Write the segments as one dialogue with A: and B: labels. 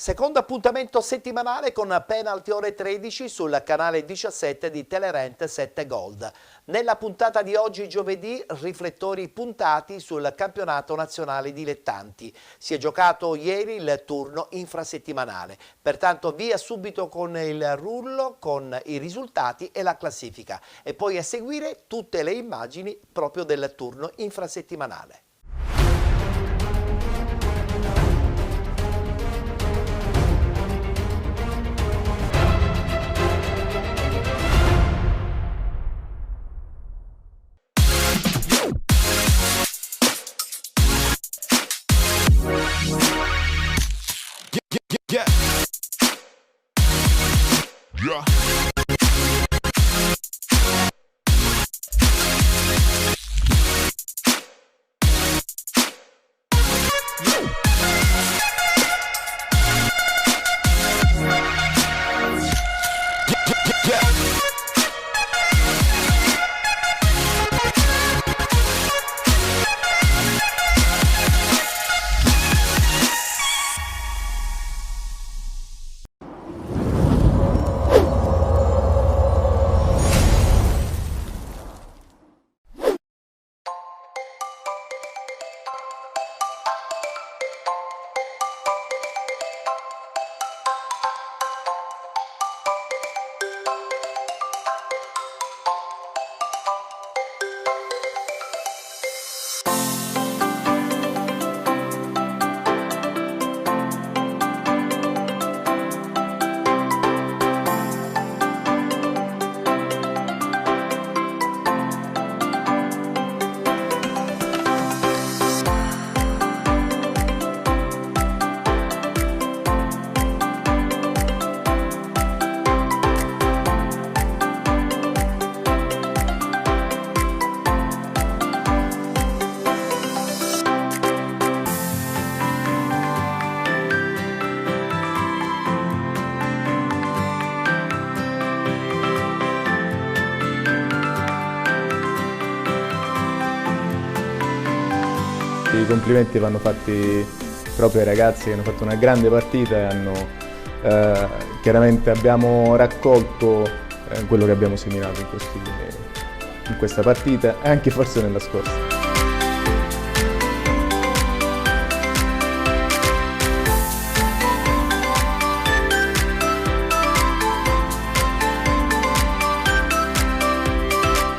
A: Secondo appuntamento settimanale con Penalty ore 13 sul canale 17 di Telerent 7 Gold. Nella puntata di oggi giovedì riflettori puntati sul campionato nazionale dilettanti. Si è giocato ieri il turno infrasettimanale, pertanto via subito con il rullo con i risultati e la classifica e poi a seguire tutte le immagini proprio del turno infrasettimanale.
B: Yeah. Yeah.
C: I complimenti vanno fatti proprio ai ragazzi che hanno fatto una grande partita e hanno, chiaramente abbiamo raccolto quello che abbiamo seminato in questa partita e anche forse nella scorsa.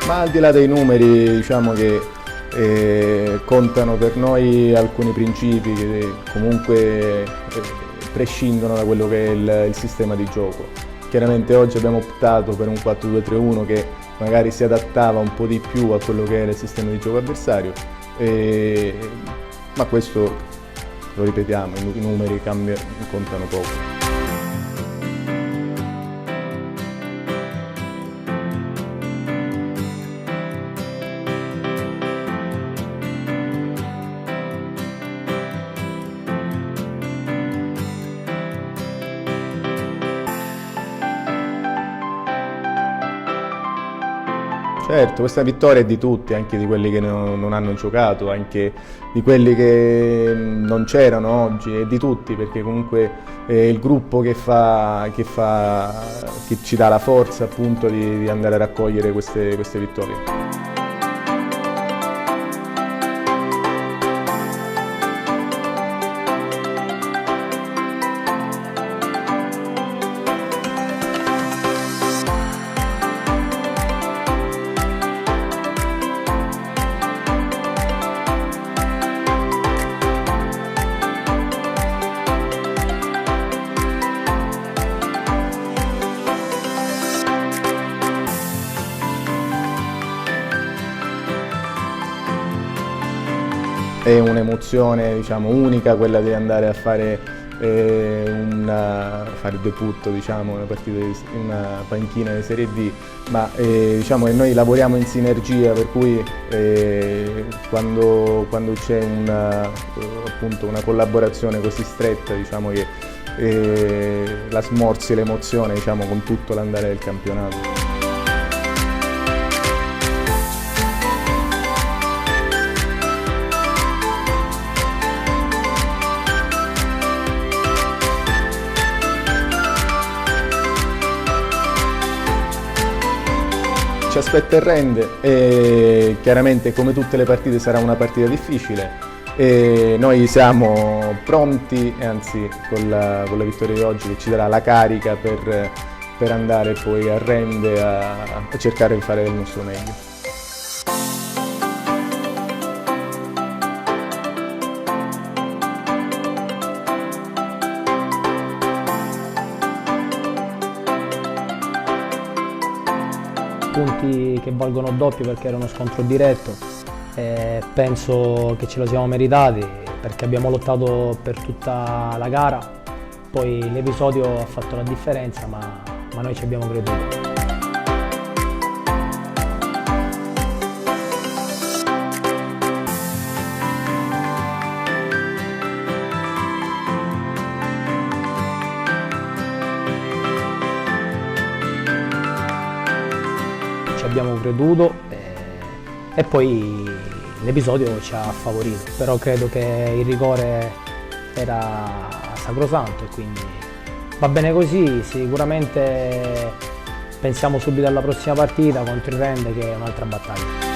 C: Ma al di là dei numeri, diciamo che contano per noi alcuni principi che comunque prescindono da quello che è il sistema di gioco. Chiaramente oggi abbiamo optato per un 4-2-3-1 che magari si adattava un po' di più a quello che era il sistema di gioco avversario, ma questo lo ripetiamo, i numeri contano poco. Certo, questa vittoria è di tutti, anche di quelli che non hanno giocato, anche di quelli che non c'erano oggi, è di tutti, perché comunque è il gruppo che ci dà la forza appunto di andare a raccogliere queste vittorie. è un'emozione, diciamo, unica quella di andare a fare fare il debutto, diciamo, una partita in una panchina di Serie D, ma diciamo che noi lavoriamo in sinergia, per cui quando c'è appunto una collaborazione così stretta, diciamo che la smorzi l'emozione, diciamo, con tutto l'andare del campionato. Ci aspetta il Rende e chiaramente, come tutte le partite, sarà una partita difficile e noi siamo pronti, e anzi con la vittoria di oggi, che ci darà la carica per andare poi a Rende a cercare di fare il nostro meglio.
D: Punti che valgono doppio perché era uno scontro diretto, penso che ce lo siamo meritati perché abbiamo lottato per tutta la gara, poi l'episodio ha fatto la differenza, ma noi ci abbiamo creduto. Ci abbiamo creduto e poi l'episodio ci ha favorito, però credo che il rigore era sacrosanto e quindi va bene così. Sicuramente pensiamo subito alla prossima partita contro il Rende, che è un'altra battaglia.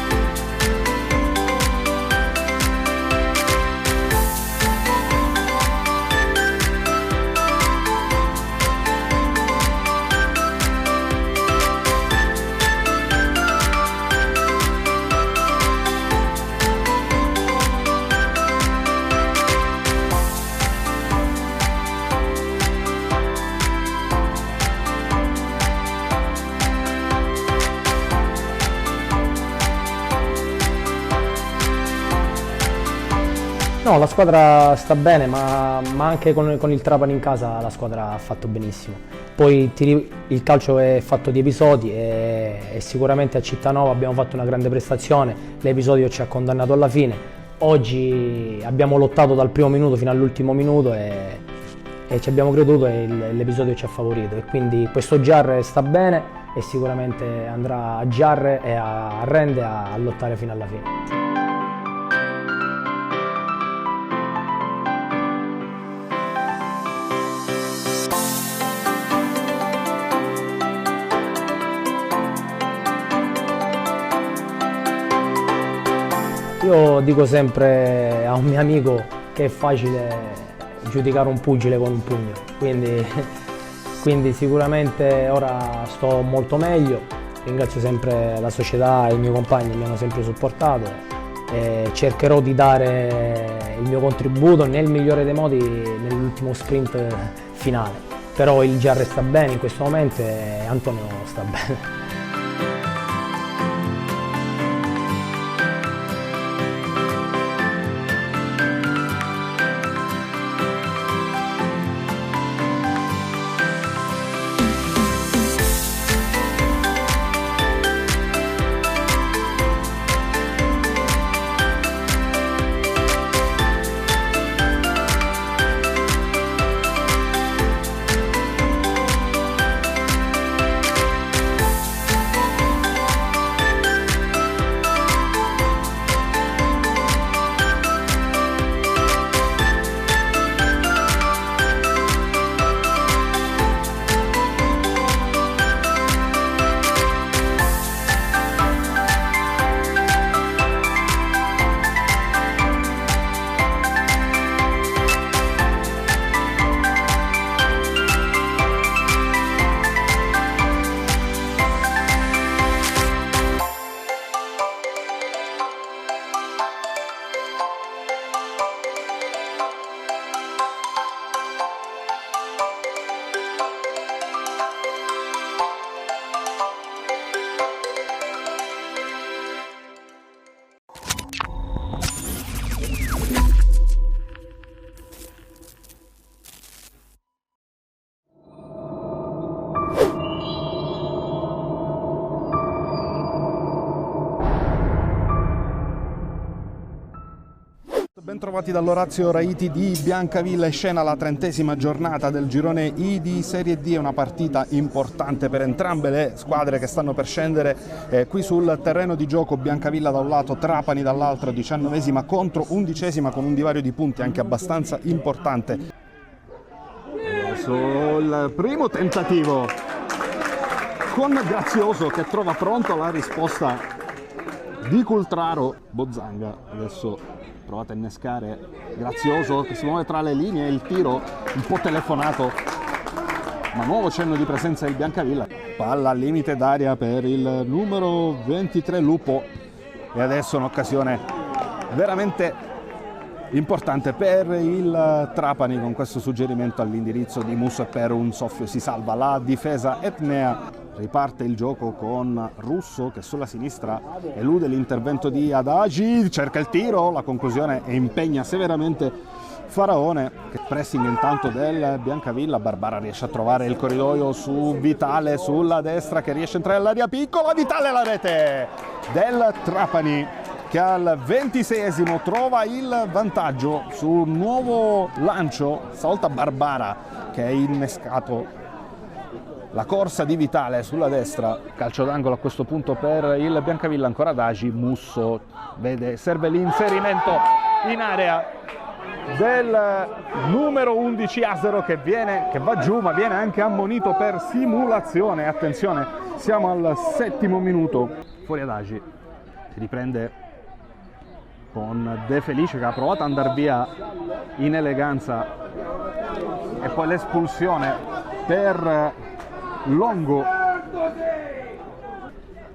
D: No, la squadra sta bene, ma anche con il Trapani in casa la squadra ha fatto benissimo. Poi il calcio è fatto di episodi e sicuramente a Cittanova abbiamo fatto una grande prestazione, l'episodio ci ha condannato alla fine. Oggi abbiamo lottato dal primo minuto fino all'ultimo minuto e ci abbiamo creduto e l'episodio ci ha favorito. E quindi questo Giarre sta bene e sicuramente andrà a Giarre e a Rende a lottare fino alla fine. Io dico sempre a un mio amico che è facile giudicare un pugile con un pugno, quindi sicuramente ora sto molto meglio, ringrazio sempre la società e i miei compagni, mi hanno sempre supportato e cercherò di dare il mio contributo nel migliore dei modi nell'ultimo sprint finale, però il Giarre sta bene in questo momento e Antonio sta bene.
E: Bentrovati dall'Orazio Raiti di Biancavilla, in scena la 30ª giornata del girone I di Serie D, è una partita importante per entrambe le squadre che stanno per scendere qui sul terreno di gioco. Biancavilla da un lato, Trapani dall'altro, 19ª contro 11ª con un divario di punti anche abbastanza importante. Adesso il primo tentativo con Grazioso che trova pronto la risposta di Cultraro. Bozzanga adesso provate a innescare, Grazioso che si muove tra le linee, il tiro un po' telefonato, ma nuovo cenno di presenza del Biancavilla. Palla al limite d'aria per il numero 23 Lupo, e adesso un'occasione veramente importante per il Trapani con questo suggerimento all'indirizzo di Musso, e per un soffio si salva la difesa etnea. Riparte il gioco con Russo che sulla sinistra elude l'intervento di Adagi, cerca il tiro, la conclusione e impegna severamente Faraone. Che pressing intanto del Biancavilla, Barbara riesce a trovare il corridoio su Vitale sulla destra che riesce a entrare all'area piccola, Vitale, la rete del Trapani che al 26esimo trova il vantaggio su un nuovo lancio, stavolta Barbara che è innescato la corsa di Vitale sulla destra. Calcio d'angolo a questo punto per il Biancavilla, ancora Adagi, Musso vede, serve l'inserimento in area del numero 11 Asero che va giù, ma viene anche ammonito per simulazione. Attenzione, siamo al 7° minuto. Fuori Adagi, si riprende con De Felice che ha provato ad andare via in eleganza, e poi l'espulsione per Longo.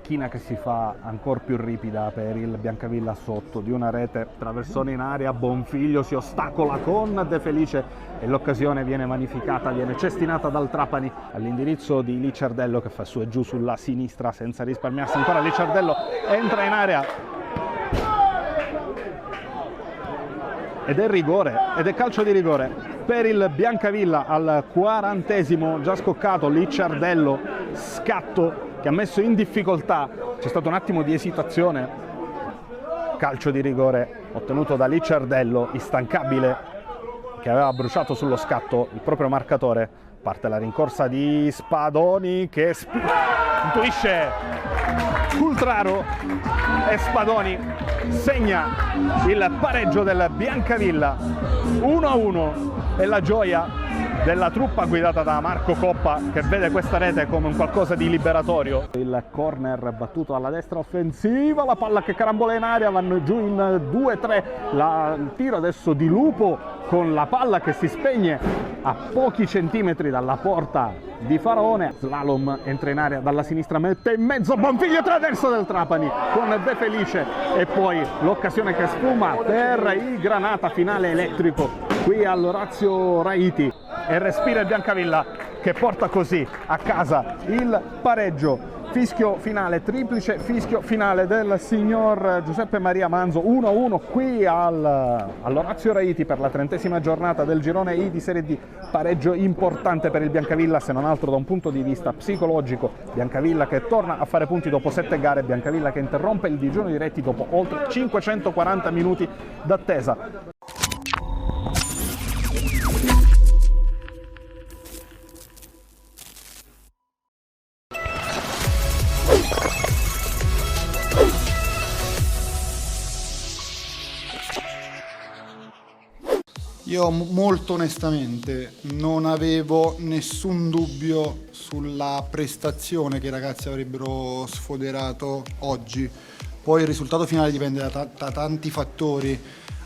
E: China che si fa ancora più ripida per il Biancavilla sotto di una rete, traversone in area, Bonfiglio si ostacola con De Felice e l'occasione viene vanificata, viene cestinata dal Trapani all'indirizzo di Licciardello che fa su e giù sulla sinistra senza risparmiarsi. Ancora Licciardello entra in area ed è rigore, ed è calcio di rigore per il Biancavilla al 40esimo, già scoccato Licciardello, scatto che ha messo in difficoltà, c'è stato un attimo di esitazione, calcio di rigore ottenuto da Licciardello, instancabile, che aveva bruciato sullo scatto il proprio marcatore. Parte la rincorsa di Spadoni che intuisce Cultraro e Spadoni segna il pareggio del Biancavilla 1-1. E la gioia della truppa guidata da Marco Coppa che vede questa rete come un qualcosa di liberatorio. Il corner battuto alla destra offensiva, la palla che carambola in aria, vanno giù in 2-3, il tiro adesso di Lupo con la palla che si spegne a pochi centimetri dalla porta di Faraone. Slalom entra in aria dalla sinistra, mette in mezzo Bonfiglio, traverso del Trapani con De Felice, e poi l'occasione che sfuma per il Granata, finale elettrico qui all'Orazio Raiti, e respira il Biancavilla che porta così a casa il pareggio. Fischio finale, triplice fischio finale del signor Giuseppe Maria Manzo, 1-1 qui all'Orazio Raiti per la 30ª giornata del girone I di Serie D. Pareggio importante per il Biancavilla, se non altro da un punto di vista psicologico. Biancavilla che torna a fare punti dopo 7 gare, Biancavilla che interrompe il digiuno di Raiti dopo oltre 540 minuti d'attesa.
F: Io molto onestamente non avevo nessun dubbio sulla prestazione che i ragazzi avrebbero sfoderato oggi. Poi il risultato finale dipende da tanti fattori,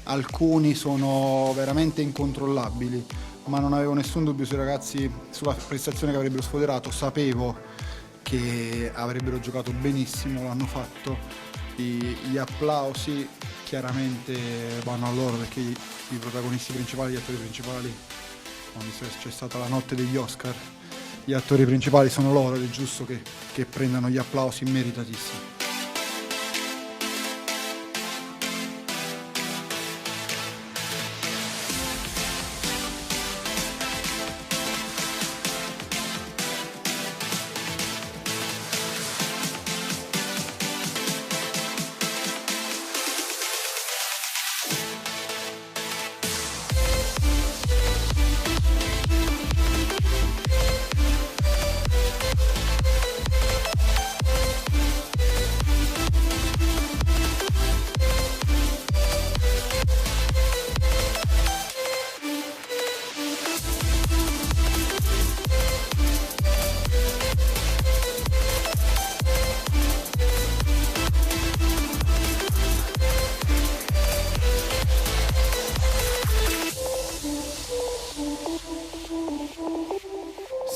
F: alcuni sono veramente incontrollabili, ma non avevo nessun dubbio sui ragazzi, sulla prestazione che avrebbero sfoderato. Sapevo che avrebbero giocato benissimo, l'hanno fatto. Gli applausi chiaramente vanno a loro, perché i protagonisti principali, gli attori principali, quando c'è stata la notte degli Oscar, gli attori principali sono loro ed è giusto che prendano gli applausi meritatissimi.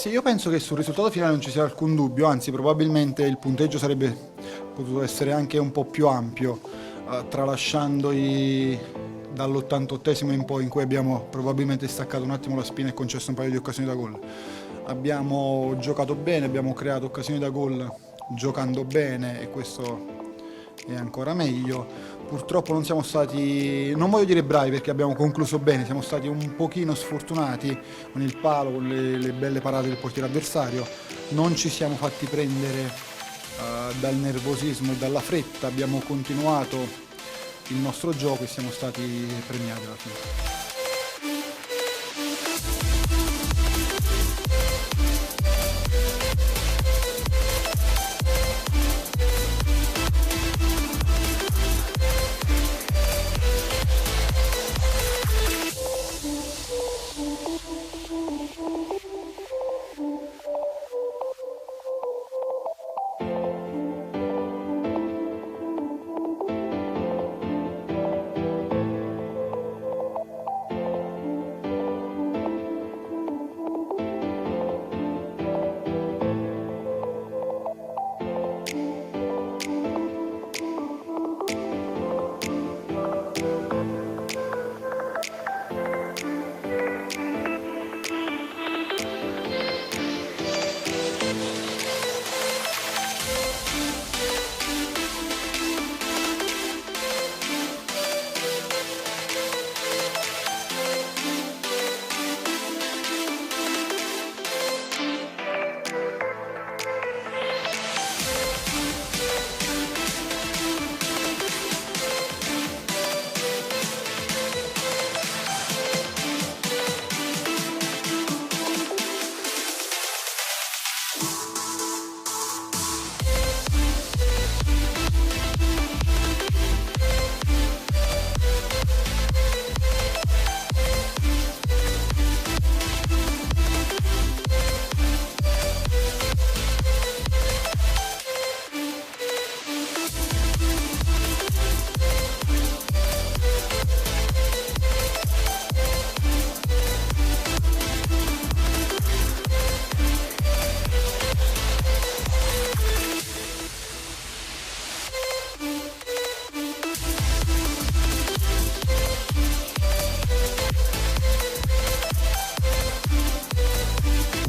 F: Sì, io penso che sul risultato finale non ci sia alcun dubbio, anzi probabilmente il punteggio sarebbe potuto essere anche un po' più ampio, tralasciando dall'88esimo in poi, in cui abbiamo probabilmente staccato un attimo la spina e concesso un paio di occasioni da gol. Abbiamo giocato bene, abbiamo creato occasioni da gol giocando bene e questo è ancora meglio. Purtroppo non siamo stati, non voglio dire bravi perché abbiamo concluso bene, siamo stati un pochino sfortunati con il palo, con le belle parate del portiere avversario. Non ci siamo fatti prendere dal nervosismo e dalla fretta, abbiamo continuato il nostro gioco e siamo stati premiati alla fine.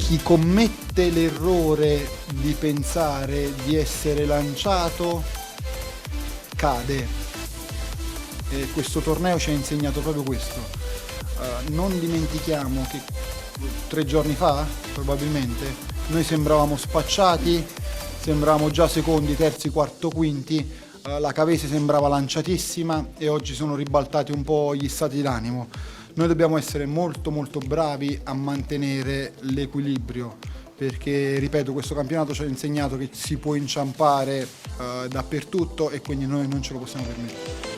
F: Chi commette l'errore di pensare di essere lanciato cade e questo torneo ci ha insegnato proprio questo. Non dimentichiamo che 3 giorni fa probabilmente noi sembravamo spacciati, sembravamo già secondi, terzi, quarto, quinti, la Cavese sembrava lanciatissima e oggi sono ribaltati un po' gli stati d'animo. Noi dobbiamo essere molto molto bravi a mantenere l'equilibrio perché, ripeto, questo campionato ci ha insegnato che si può inciampare dappertutto e quindi noi non ce lo possiamo permettere.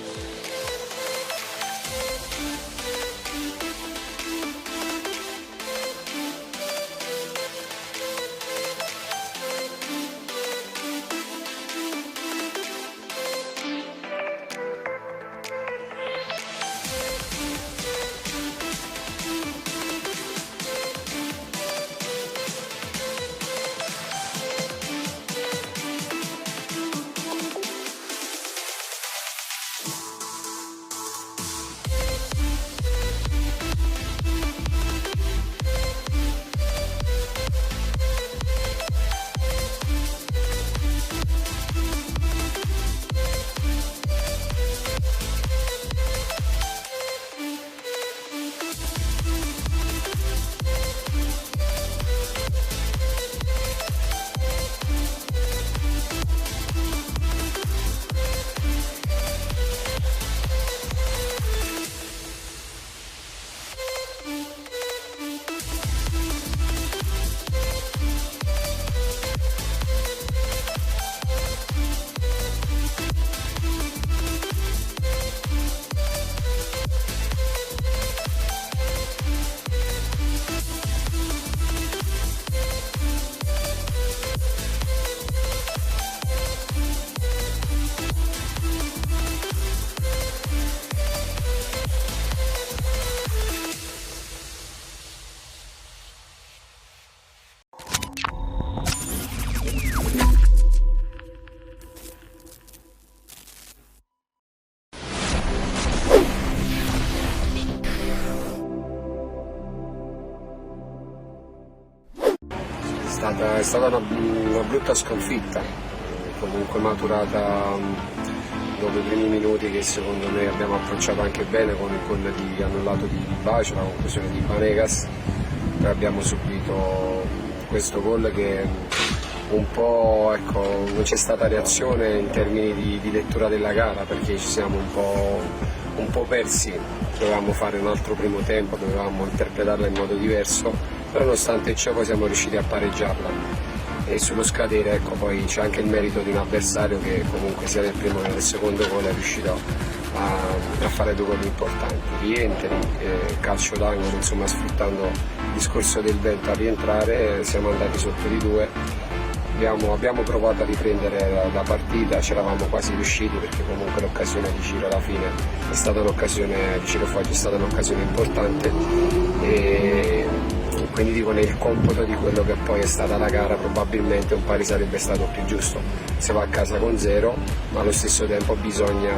G: stata una brutta sconfitta, comunque maturata dopo i primi minuti, che secondo me abbiamo approcciato anche bene con il gol annullato di Bacio, la conclusione di Vanegas. Poi abbiamo subito questo gol che un po', ecco, non c'è stata reazione in termini di lettura della gara, perché ci siamo un po' persi. Dovevamo fare un altro primo tempo, dovevamo interpretarla in modo diverso, però nonostante ciò poi siamo riusciti a pareggiarla. E sullo scadere, ecco, poi c'è anche il merito di un avversario che comunque sia del primo che del secondo gol è riuscito a fare 2 gol importanti. Rientri, calcio d'angolo, insomma, sfruttando il discorso del vento a rientrare, siamo andati sotto di 2. Abbiamo provato a riprendere la partita, ci eravamo quasi riusciti, perché comunque l'occasione di Ciro alla fine è stata un'occasione, di Ciro Foggi è stata un'occasione importante, e quindi dico, nel computo di quello che poi è stata la gara probabilmente un pari sarebbe stato più giusto. Si va a casa con 0, ma allo stesso tempo bisogna,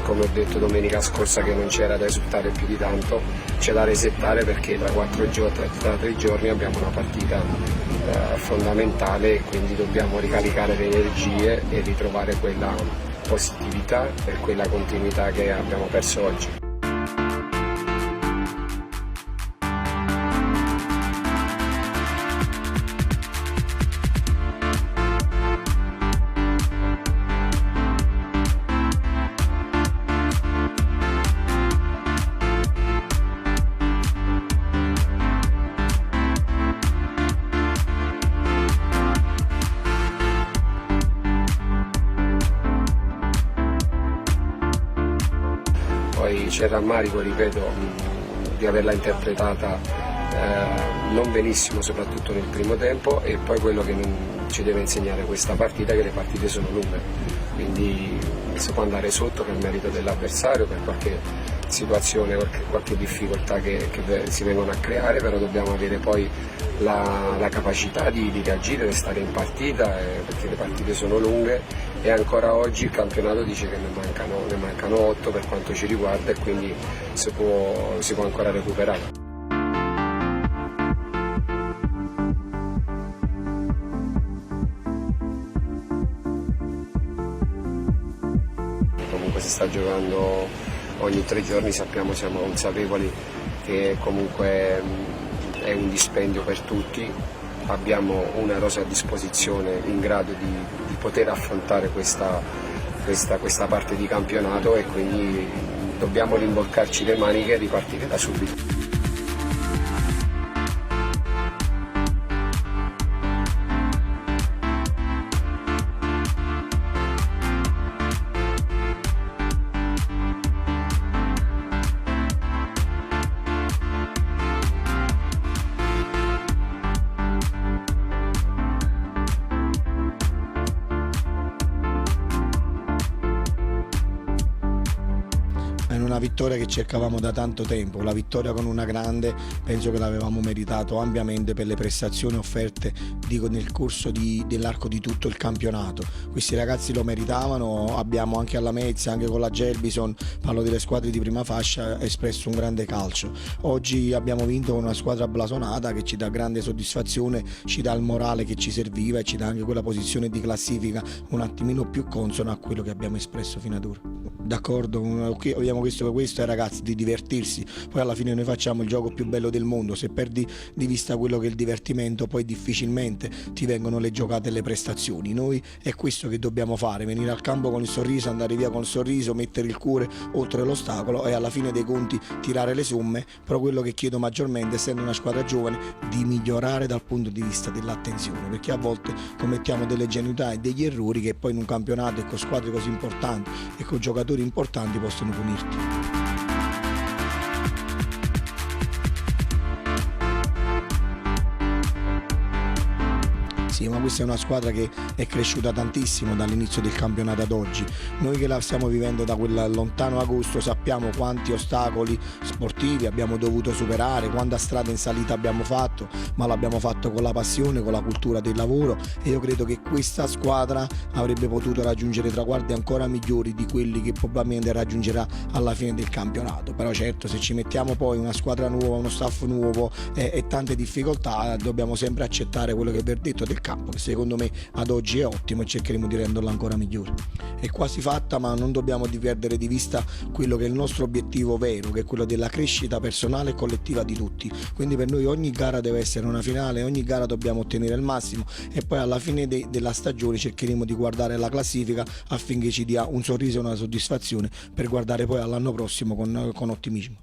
G: come ho detto domenica scorsa che non c'era da esultare più di tanto, c'è da resettare, perché tra 3 giorni abbiamo una partita fondamentale, e quindi dobbiamo ricaricare le energie e ritrovare quella positività e quella continuità che abbiamo perso oggi. Poi c'è il rammarico, ripeto, di averla interpretata non benissimo, soprattutto nel primo tempo, e poi quello che ci deve insegnare questa partita è che le partite sono lunghe, quindi si può andare sotto per merito dell'avversario, per qualche situazione, qualche difficoltà che si vengono a creare, però dobbiamo avere poi la capacità di reagire, restare in partita, perché le partite sono lunghe, e ancora oggi il campionato dice che ne mancano 8 per quanto ci riguarda, e quindi si può ancora recuperare. Comunque si sta giocando ogni 3 giorni, siamo consapevoli che comunque è un dispendio per tutti. Abbiamo una rosa a disposizione in grado di poter affrontare questa parte di campionato, e quindi dobbiamo rimboccarci le maniche e ripartire da subito.
H: Una vittoria che cercavamo da tanto tempo, la vittoria con una grande, penso che l'avevamo meritato ampiamente per le prestazioni offerte, dico, nel corso dell'arco di tutto il campionato. Questi ragazzi lo meritavano, abbiamo anche alla Mezza, anche con la Gelbison, parlo delle squadre di prima fascia, espresso un grande calcio. Oggi abbiamo vinto con una squadra blasonata che ci dà grande soddisfazione, ci dà il morale che ci serviva, e ci dà anche quella posizione di classifica un attimino più consona a quello che abbiamo espresso fino ad ora. D'accordo, abbiamo questo ai ragazzi di divertirsi, poi alla fine noi facciamo il gioco più bello del mondo, se perdi di vista quello che è il divertimento poi difficilmente ti vengono le giocate e le prestazioni. Noi è questo che dobbiamo fare, venire al campo con il sorriso, andare via con il sorriso, mettere il cuore oltre l'ostacolo e alla fine dei conti tirare le somme, però quello che chiedo maggiormente, essendo una squadra giovane, di migliorare dal punto di vista dell'attenzione, perché a volte commettiamo delle genuinità e degli errori che poi in un campionato e con squadre così importanti e con giocatori importanti possono punirti. Sì, ma questa è una squadra che è cresciuta tantissimo dall'inizio del campionato ad oggi. Noi che la stiamo vivendo da quel lontano agosto sappiamo quanti ostacoli sportivi abbiamo dovuto superare, quanta strada in salita abbiamo fatto, ma l'abbiamo fatto con la passione, con la cultura del lavoro, e io credo che questa squadra avrebbe potuto raggiungere traguardi ancora migliori di quelli che probabilmente raggiungerà alla fine del campionato. Però certo, se ci mettiamo poi una squadra nuova, uno staff nuovo e tante difficoltà, dobbiamo sempre accettare quello che è il verdetto del campo, che secondo me ad oggi è ottimo, e cercheremo di renderlo ancora migliore. È quasi fatta, ma non dobbiamo perdere di vista quello che è il nostro obiettivo vero, che è quello della crescita personale e collettiva di tutti. Quindi per noi ogni gara deve essere una finale, ogni gara dobbiamo ottenere il massimo, e poi alla fine della stagione cercheremo di guardare la classifica affinché ci dia un sorriso e una soddisfazione per guardare poi all'anno prossimo con ottimismo.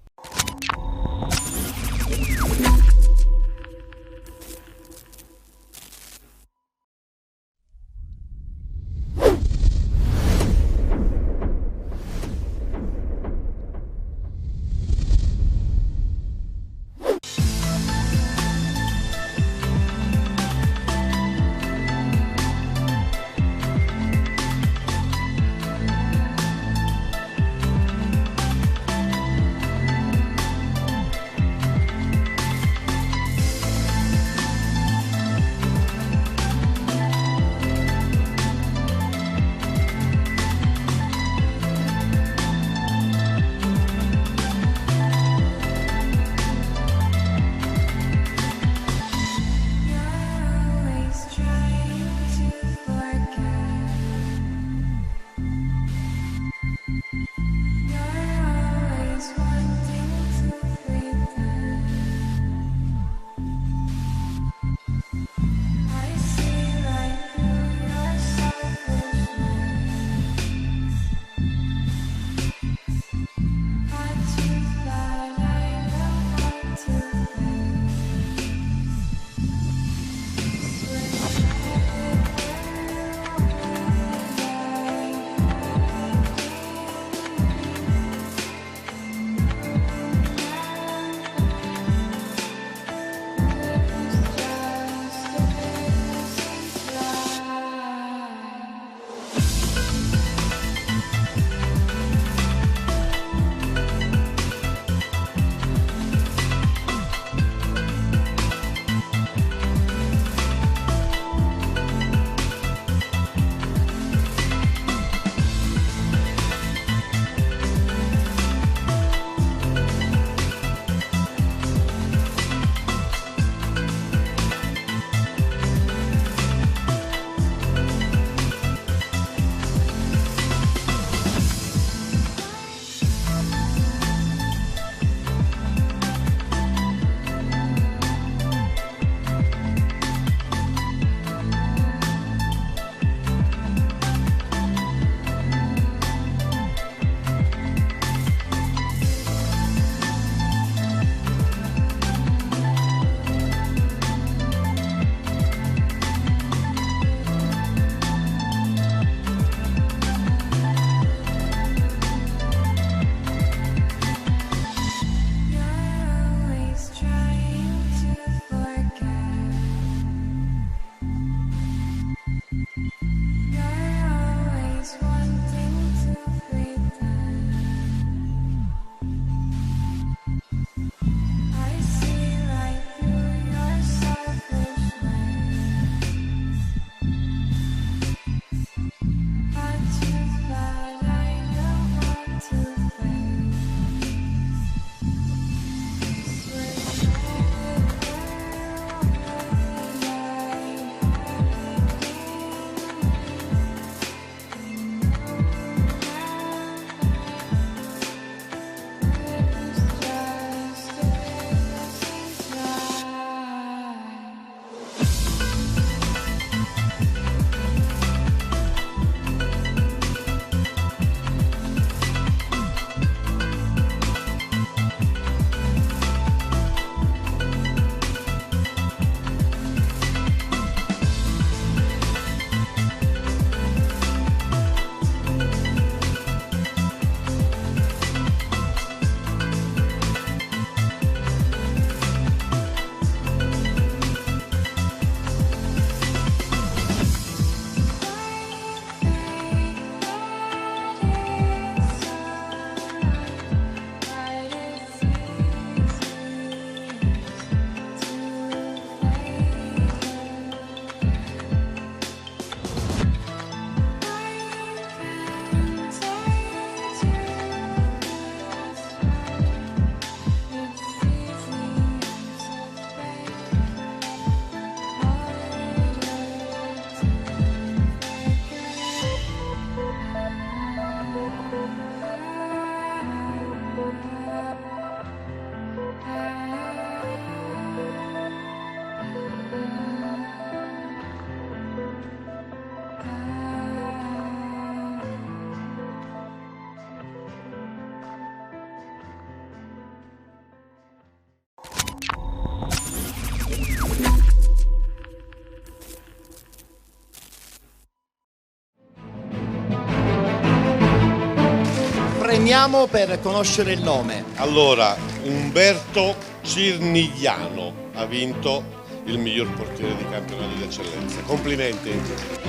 A: Chiamiamo per conoscere il nome.
I: Allora, Umberto Cirnigliano ha vinto il miglior portiere di campionato d'eccellenza. Complimenti.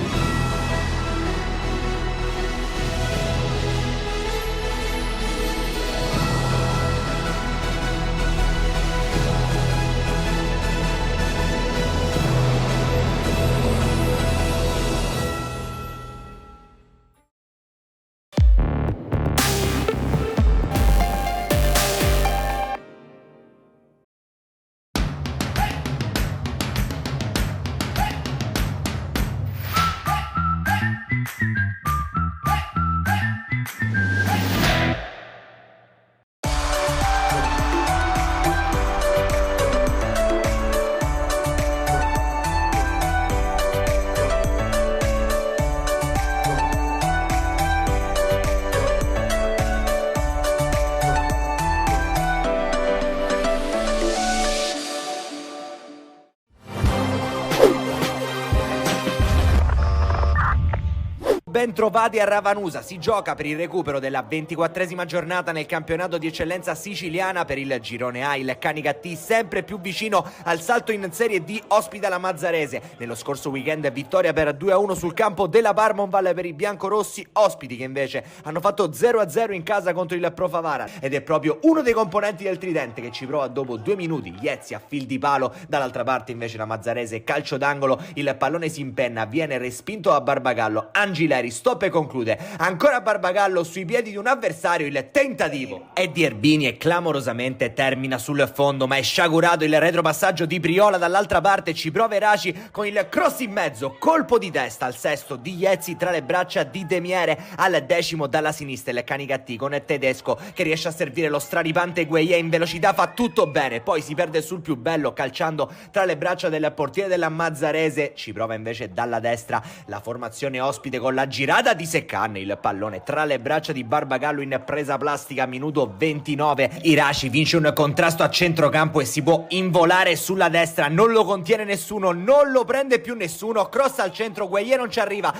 J: Bentrovati a Ravanusa, si gioca per il recupero della 24esima giornata nel campionato di eccellenza siciliana per il girone A. Il Canicattì, sempre più vicino al salto in Serie D, ospita la Mazzarese. Nello scorso weekend vittoria per 2-1 sul campo della Parmonval per i biancorossi, ospiti che invece hanno fatto 0-0 in casa contro il Pro Favara. Ed è proprio uno dei componenti del tridente che ci prova dopo 2 minuti, Iezzi a fil di palo. Dall'altra parte invece la Mazzarese, calcio d'angolo, il pallone si impenna, viene respinto a Barbagallo. Angileri stop e conclude. Ancora Barbagallo sui piedi di un avversario, il tentativo è di Erbini e clamorosamente termina sul fondo, ma è sciagurato il retropassaggio di Priola. Dall'altra parte ci prova Eraci con il cross in mezzo, colpo di testa al sesto di Iezzi tra le braccia di Demiere. Al decimo dalla sinistra il Canicattì con Tedesco che riesce a servire lo straripante Gueye in velocità, fa tutto bene, poi si perde sul più bello calciando tra le braccia del portiere della Mazzarese. Ci prova invece dalla destra la formazione ospite con la girata di Seccan, il pallone tra le braccia di Barbagallo in presa plastica, minuto 29. Iraci vince un contrasto a centrocampo e si può involare sulla destra, non lo contiene nessuno, non lo prende più nessuno, cross al centro, Gueye non ci arriva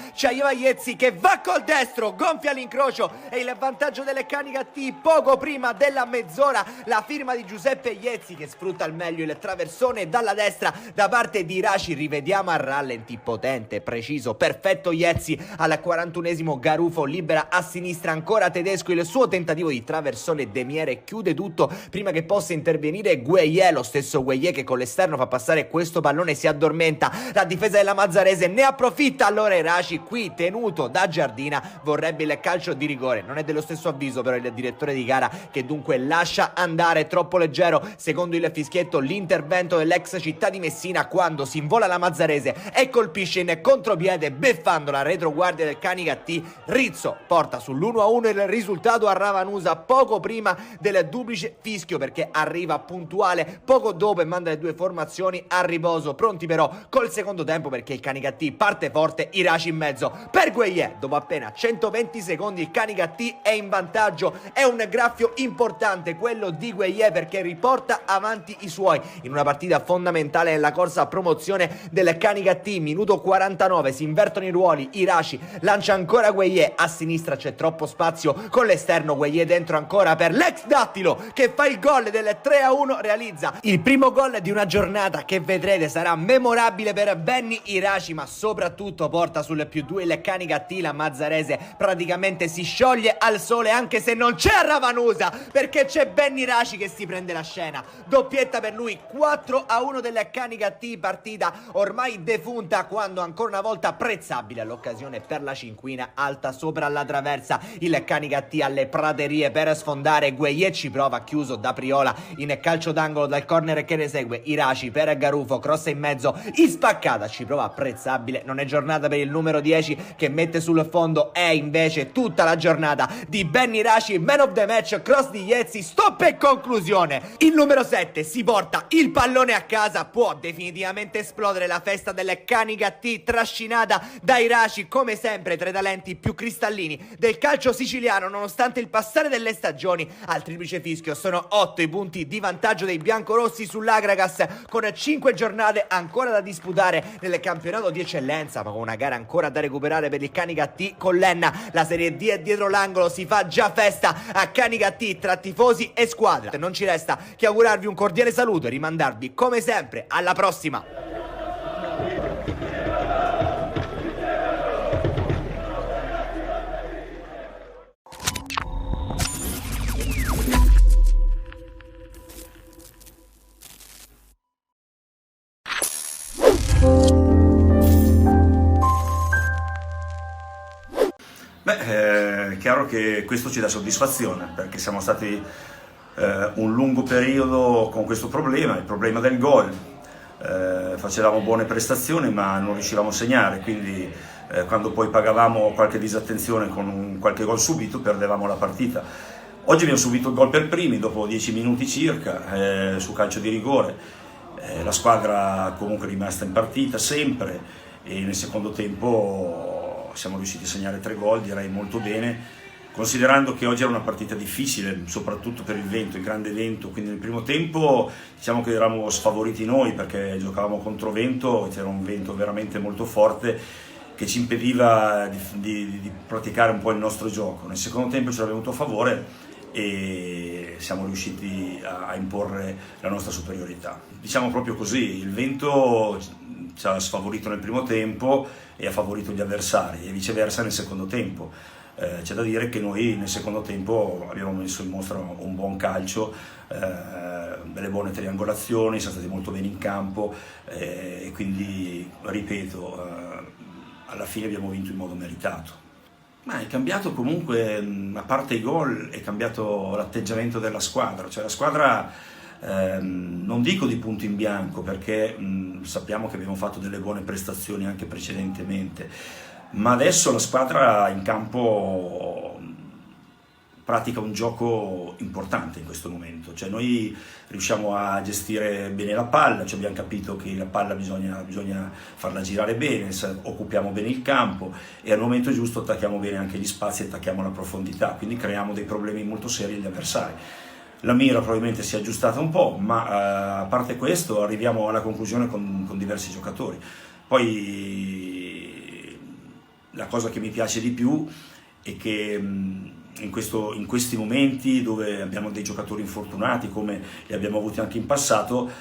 J: Iezzi che va col destro, gonfia l'incrocio e il vantaggio delle Canicattì. Poco prima della mezz'ora la firma di Giuseppe Iezzi che sfrutta al meglio il traversone dalla destra da parte di Iraci. Rivediamo a rallenti, potente, preciso, perfetto Iezzi. Al 41esimo Garufo libera a sinistra, ancora Tedesco, il suo tentativo di traversone, Demiere chiude tutto prima che possa intervenire Gueye, lo stesso Gueye che con l'esterno fa passare questo pallone, si addormenta, la difesa della Mazzarese ne approfitta. Allora Eraci, qui tenuto da Giardina, vorrebbe il calcio di rigore, non è dello stesso avviso però il direttore di gara, che dunque lascia andare, troppo leggero secondo il fischietto l'intervento dell'ex Città di Messina quando si invola la Mazzarese e colpisce in contropiede beffando la retroguardia del Canicattì. Rizzo porta sull'1-1 il risultato a Ravanusa poco prima del duplice fischio, perché arriva puntuale poco dopo e manda le due formazioni a riposo, pronti però col secondo tempo perché il Canicattì parte forte. Iraci in mezzo per Gueye, dopo appena 120 secondi il Canicattì è in vantaggio. È un graffio importante quello di Gueye perché riporta avanti i suoi in una partita fondamentale nella corsa a promozione del Canicattì. Minuto 49, si invertono i ruoli, Iraci lancia ancora Gueye, a sinistra c'è troppo spazio con l'esterno, Gueye dentro ancora per l'ex Dattilo che fa il gol del 3-1, realizza il primo gol di una giornata che vedrete sarà memorabile per Benny Iraci, ma soprattutto porta sul +2 il Canicattì. La Mazzarese praticamente si scioglie al sole anche se non c'è Ravanusa perché c'è Benny Iraci che si prende la scena, doppietta per lui, 4-1 del Canicattì, partita ormai defunta quando ancora una volta apprezzabile l'occasione per la cinquina alta sopra la traversa, il Canicattì alle praterie per sfondare, Gueye ci prova chiuso da Priola in calcio d'angolo dal corner che ne segue, Iraci per Garufo, cross in mezzo in spaccata, ci prova apprezzabile, non è giornata per il numero 10 che mette sul fondo, è invece tutta la giornata di Benny Iraci, man of the match, cross di Iezzi, stop e conclusione. Il numero 7 si porta il pallone a casa, può definitivamente esplodere la festa del Canicattì trascinata da Iraci come sempre sempre tra i talenti più cristallini del calcio siciliano, nonostante il passare delle stagioni. Al triplice fischio sono 8 i punti di vantaggio dei biancorossi sull'Agragas, con 5 giornate ancora da disputare nel campionato di eccellenza, ma con una gara ancora da recuperare per il Canicattì con l'Enna. La Serie D è dietro l'angolo, si fa già festa a Canicattì tra tifosi e squadra. Non ci resta che augurarvi un cordiale saluto e rimandarvi come sempre alla prossima.
K: È chiaro che questo ci dà soddisfazione, perché siamo stati un lungo periodo con questo problema, il problema del gol. Facevamo buone prestazioni ma non riuscivamo a segnare, quindi quando poi pagavamo qualche disattenzione con qualche gol subito perdevamo la partita. Oggi abbiamo subito il gol per primi dopo 10 minuti circa su calcio di rigore. La squadra comunque è rimasta in partita sempre e nel secondo tempo siamo riusciti a segnare 3 gol, direi molto bene, considerando che oggi era una partita difficile, soprattutto per il vento, il grande vento. Quindi nel primo tempo diciamo che eravamo sfavoriti noi perché giocavamo contro vento, c'era un vento veramente molto forte che ci impediva di praticare un po' il nostro gioco. Nel secondo tempo ci era venuto a favore e siamo riusciti a imporre la nostra superiorità. Diciamo proprio così, il vento ci ha sfavorito nel primo tempo e ha favorito gli avversari e viceversa nel secondo tempo. C'è da dire che noi nel secondo tempo abbiamo messo in mostra un buon calcio, delle buone triangolazioni, siamo stati molto bene in campo e quindi, ripeto, alla fine abbiamo vinto in modo meritato. Ma è cambiato comunque, a parte i gol, è cambiato l'atteggiamento della squadra, cioè la squadra non dico di punto in bianco perché sappiamo che abbiamo fatto delle buone prestazioni anche precedentemente, ma adesso la squadra in campo pratica un gioco importante in questo momento, cioè noi riusciamo a gestire bene la palla, cioè abbiamo capito che la palla bisogna farla girare bene, occupiamo bene il campo e al momento giusto attacchiamo bene anche gli spazi e attacchiamo la profondità, quindi creiamo dei problemi molto seri agli avversari. La mira probabilmente si è aggiustata un po', ma a parte questo arriviamo alla conclusione con diversi giocatori. Poi la cosa che mi piace di più è che in questi momenti dove abbiamo dei giocatori infortunati, come li abbiamo avuti anche in passato,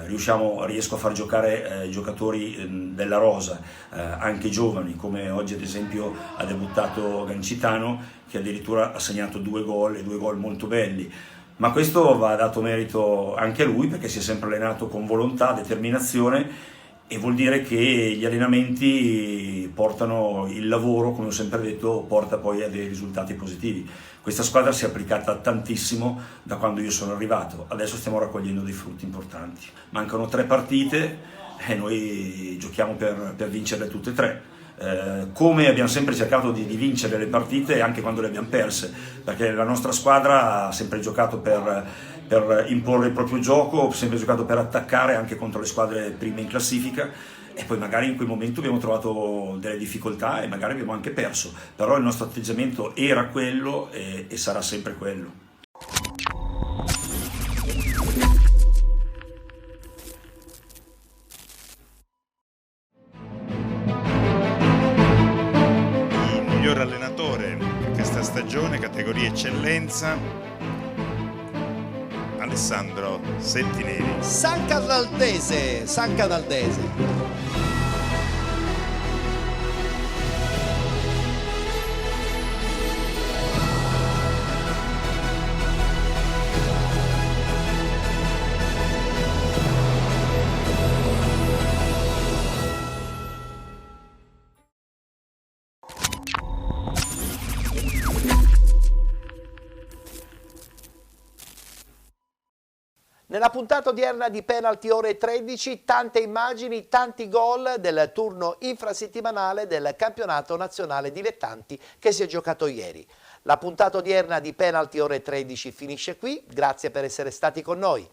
K: riesco a far giocare giocatori della rosa, anche giovani, come oggi ad esempio ha debuttato Gancitano, che addirittura ha segnato 2 gol e 2 gol molto belli. Ma questo va dato merito anche a lui, perché si è sempre allenato con volontà, determinazione, e vuol dire che gli allenamenti portano il lavoro, come ho sempre detto, porta poi a dei risultati positivi. Questa squadra si è applicata tantissimo da quando io sono arrivato, adesso stiamo raccogliendo dei frutti importanti. Mancano 3 partite e noi giochiamo per vincerle tutte e 3. Come abbiamo sempre cercato di vincere le partite anche quando le abbiamo perse, perché la nostra squadra ha sempre giocato per imporre il proprio gioco, sempre giocato per attaccare anche contro le squadre prime in classifica, e poi magari in quel momento abbiamo trovato delle difficoltà e magari abbiamo anche perso, però il nostro atteggiamento era quello e sarà sempre quello.
L: Il miglior allenatore di questa stagione, categoria eccellenza, Alessandro Sentinelli.
A: San Canaldese. Nella puntata odierna di Penalty ore 13, tante immagini, tanti gol del turno infrasettimanale del campionato nazionale dilettanti che si è giocato ieri. La puntata odierna di Penalty ore 13 finisce qui, grazie per essere stati con noi.